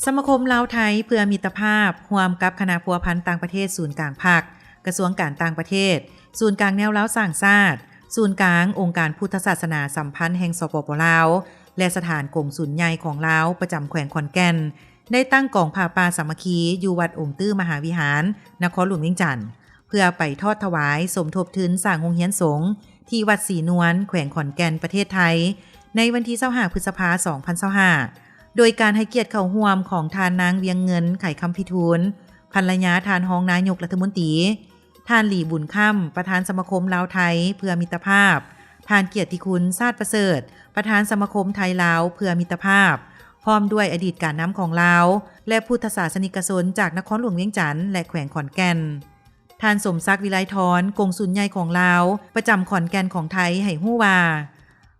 สมาคมลาวไทยเพื่อมิตรภาพร่วมกับคณะพัวพันธ์ต่างประเทศศูนย์กลางภาคกระทรวงการต่างประเทศศูนย์กลางแนวลาวสร้างชาติศูนย์กลางองค์การพุทธศาสนาสัมพันธ์แห่งสปป.ลาวและสถานกงสุลใหญ่ของลาวประจำแขวงขอนแก่นได้ตั้งกองผ้าป่าสามัคคีอยู่วัดองค์ตื้อมหาวิหารนครหลวงเวียงจันทน์เพื่อไปทอดถวายสมทบทุนสร้างโรงเรียนสงฆ์ที่วัดศรีนวลแขวงขอนแก่นประเทศไทยในวันที่25 พฤษภาคม 2025โดยการให้เกียรติเข้าร่วมของทานนางเวียงเงินไข่คำพิทูลภรรยาทานรองนายกรัฐมนตรีทานหลี่บุญค่ำประธานสมาคมลาวไทยเพื่อมิตรภาพทานเกียรติคุณชาติประเสริฐประธานสมาคมไทยลาวเพื่อมิตรภาพพร้อมด้วยอดีตการน้ำของลาวและพุทธศาสนิกชนจากนครหลวงเวียงจันทน์และแขวงขอนแก่นท่านสมศักดิ์วิไลธรกงสุลใหญ่ของลาวประจำขอนแก่นของไทยให้ฮู้ว่า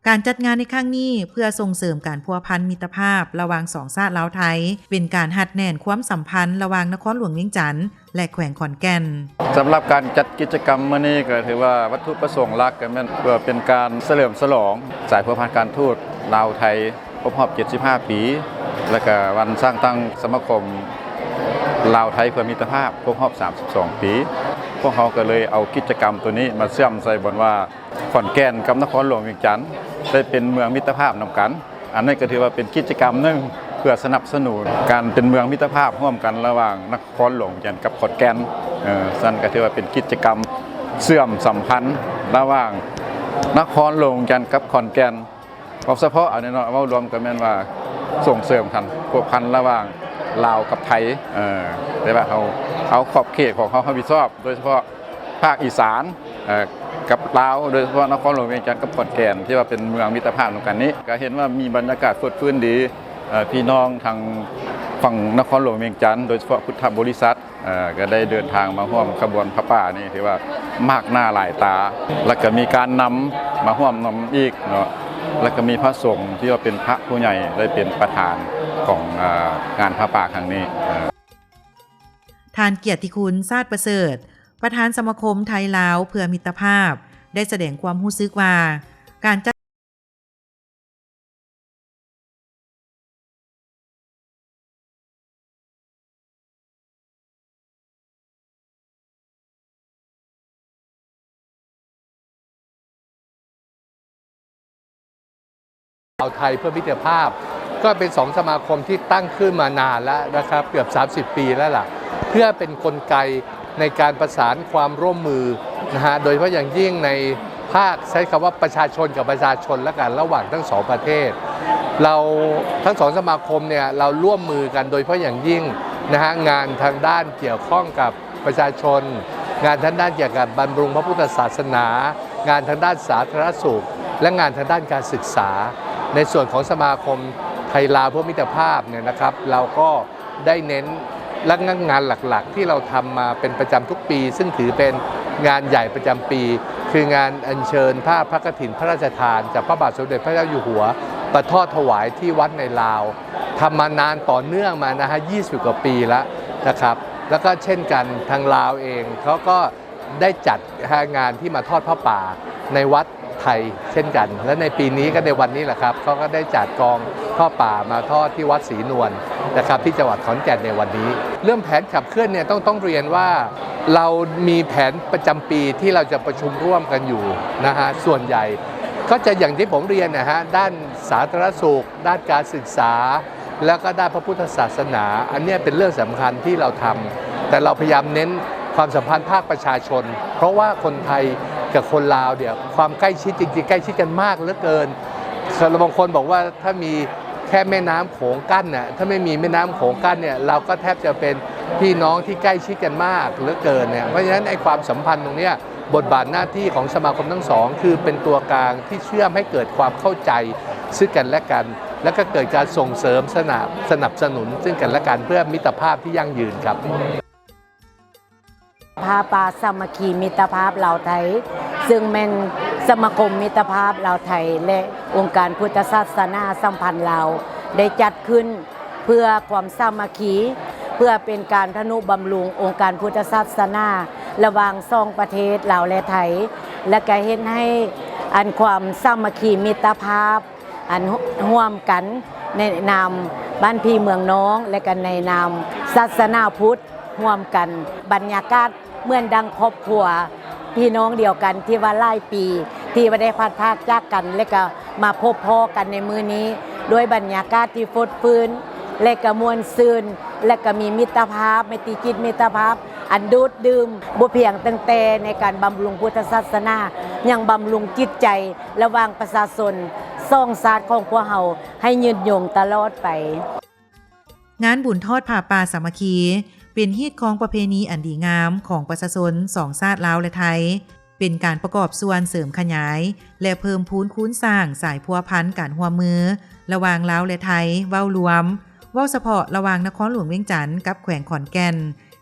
การจัดงานในครั้งนี้เพื่อส่งเสริมการพัวพันมิตรภาพระหว่างสองชาติลาวไทยเป็นการหัดแน่นความสัมพันธ์ระหว่างนครหลวงเวียงจันทน์และแขวงขอนแก่นสำหรับการจัดกิจกรรมมื้อนี้ก็ถือว่าวัตถุประสงค์หลักก็เพื่อเป็นการเฉลิมฉลองสายพัวพันการทูตลาวไทยครบรอบ75 ปีและก็วันสร้างตั้งสมาคมลาวไทยเพื่อมิตรภาพครบรอบ32 ปีพวกเขาก็เลยเอากิจกรรมตัวนี้มาเชื่อมใส่บนว่าขอนแก่นกับนครหลวงเวียงจันทน์ได้เป็นเมืองมิตรภาพนำกันอันนี้ก็ถือว่าเป็นกิจกรรมนึงเพื่อสนับสนุนการเป็นเมืองมิตรภาพร่วมกันระหว่างนครหลวงเวียงจันทน์กับขอนแก่นนั่นก็ถือว่าเป็นกิจกรรมเชื่อมสัมพันธ์ระหว่างนครหลวงเวียงจันทน์กับขอนแก่นเฉพาะอันนี้เนาะว่ารวมกันแม่นว่าส่งเสริมกันพัวพันระหว่างลาวกับไทยแต่ว่าเขาขอบเขตของเขารับผิดชอบโดยเฉพาะภาคอีสานกับลาวโดยเฉพาะนครหลวงเวียงจันทน์กับขอนแก่นที่ว่าเป็นเมืองมิตรภาพตรงกันนี้ก็เห็นว่ามีบรรยากาศสดชื่นดีพี่น้องทางฝั่งนครหลวงเวียงจันทน์โดยเฉพาะพุทธบริษัทก็ได้เดินทางมาร่วมขบวนพระป่านี่ถือว่ามากหน้าหลายตาแล้วก็มีการนำมาร่วมนำอีกเนาะแล้วก็มีพระสงฆ์ที่ว่าเป็นพระผู้ใหญ่ได้เป็นประธานของงานพระป่าครั้งนี้ทานเกียรติคุณชาติประเสริฐประธานสมาคมไทยลาวเพื่อมิตรภาพได้แสดงความรู้สึกว่าการจัดลาวไทยเพื่อมิตรภาพก็เป็น2 สมาคมที่ตั้งขึ้นมานานแล้วนะครับเกือบ30 ปีแล้วล่ะเพื่อเป็นกลไกในการประสานความร่วมมือนะฮะโดยเฉพาะอย่างยิ่งในภาคใช้คำว่าประชาชนกับประชาชนและกันระหว่างทั้ง2 ประเทศเราทั้ง2 สมาคมเนี่ยเราร่วมมือกันโดยเฉพาะอย่างยิ่งนะฮะงานทางด้านเกี่ยวข้องกับประชาชนงานทางด้านเกี่ยวกับบำรุงพระพุทธศาสนางานทางด้านสาธารณสุขและงานทางด้านการศึกษาในส่วนของสมาคมไทยลาวเพื่อมิตรภาพเนี่ยนะครับเราก็ได้เน้นและงานหลักๆที่เราทำมาเป็นประจำทุกปีซึ่งถือเป็นงานใหญ่ประจำปีคืองานอัญเชิญผ้าพระกฐินพระราชทานจากพระบาทสมเด็จพระเจ้าอยู่หัวประทอดถวายที่วัดในลาวทำมานานต่อเนื่องมานะฮะ20 กว่าปีแล้วนะครับแล้วก็เช่นกันทางลาวเองเขาก็ได้จัดงานที่มาทอดผ้าป่าในวัดไทยเช่นกันและในปีนี้ก็ในวันนี้แหละครับเขาก็ได้จัดกองผ้าป่ามาทอดที่วัดศรีนวลนะครับที่จังหวัดขอนแก่นในวันนี้เรื่องแผนขับเคลื่อนเนี่ยต้องเรียนว่าเรามีแผนประจำปีที่เราจะประชุมร่วมกันอยู่นะฮะส่วนใหญ่ก็จะอย่างที่ผมเรียนนะฮะด้านสาธารณสุขด้านการศึกษาแล้วก็ด้านพระพุทธศาสนาอันนี้เป็นเรื่องสำคัญที่เราทำแต่เราพยายามเน้นความสัมพันธ์ภาคประชาชนเพราะว่าคนไทยกับคนลาวเนี่ยความใกล้ชิดจริงๆใกล้ชิดกันมากเหลือเกินบางคนบอกว่าถ้ามีแค่แม่น้ำโขงกั้นน่ะถ้าไม่มีแม่น้ำโขงกั้นเนี่ยเราก็แทบจะเป็นพี่น้องที่ใกล้ชิดกันมากเหลือเกินเนี่ยเพราะฉะนั้นไอ้ความสัมพันธ์ตรงนี้บทบาทหน้าที่ของสมาคมทั้งสองคือเป็นตัวกลางที่เชื่อมให้เกิดความเข้าใจซึ่งกันและกันแล้วก็เกิดการส่งเสริมสนับสนุนซึ่งกันและกันเพื่อมิตรภาพที่ยั่งยืนครับผ้าป่าสามัคคีมิตรภาพลาวไทยซึ่งเป็นสมาคมมิตรภาพลาวไทยและองค์การพุทธศาสนาสัมพันธ์ลาวได้จัดขึ้นเพื่อความสามัคคีเพื่อเป็นการทนุบำรุงองค์การพุทธศาสนาระหว่าง2 ประเทศลาวและไทยและก็เห็นให้อันความสามัคคีมิตรภาพอันร่วมกัน ในนามบ้านพี่เมืองน้องและกันในนามศาสนาพุทธร่วมกันบรรยากาศเหมือนดังครอบครัวพี่น้องเดียวกันที่ว่าหลายปีที่ว่าได้พัดพากจากกันและก็มาพบพ่อกันในมื้อนี้ด้วยบรรยากาศที่ฟดฟื้นและก็มวลซืนและก็มีมิตรภาพไมตรีจิตมิตรภาพอันดูดดื่มบ่เพียงตั้งแต่ในการบำรุงพุทธศาสนายังบำรุงจิตใจระหว่างประชาชนส่องศาสตร์ของพวกเฮาให้ยืนยงตลอดไปงานบุญทอดผ้าป่าสามัคคีเป็นฮีตของประเพณีอันดีงามของประชาชนสองชาติลาวและไทยเป็นการประกอบส่วนเสริมขยายและเพิ่มพูนคูณสร้างสายพัวพันการร่วมมือระหว่างลาวและไทยเว้ารวมเว้าเฉพาะระหว่างนครหลวงเวียงจันทน์กับแขวงขอนแก่น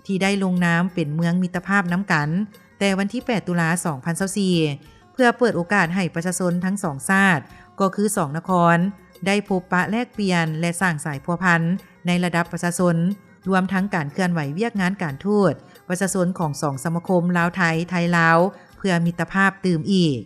ที่ได้ลงน้ำเป็นเมืองมิตรภาพน้ำกันแต่วันที่8ตุลา2024เพื่อเปิดโอกาสให้ประชาชนทั้งสองชาติก็คือ2นครได้พบปะแลกเปลี่ยนและสร้างสายพัวพันในระดับประชาชนรวมทั้งการเคลื่อนไหวเวียกงานการทูตประชาชนของ2สมาคมลาวไทยไทยลาวเพื่อมิตรภาพตื่มอีก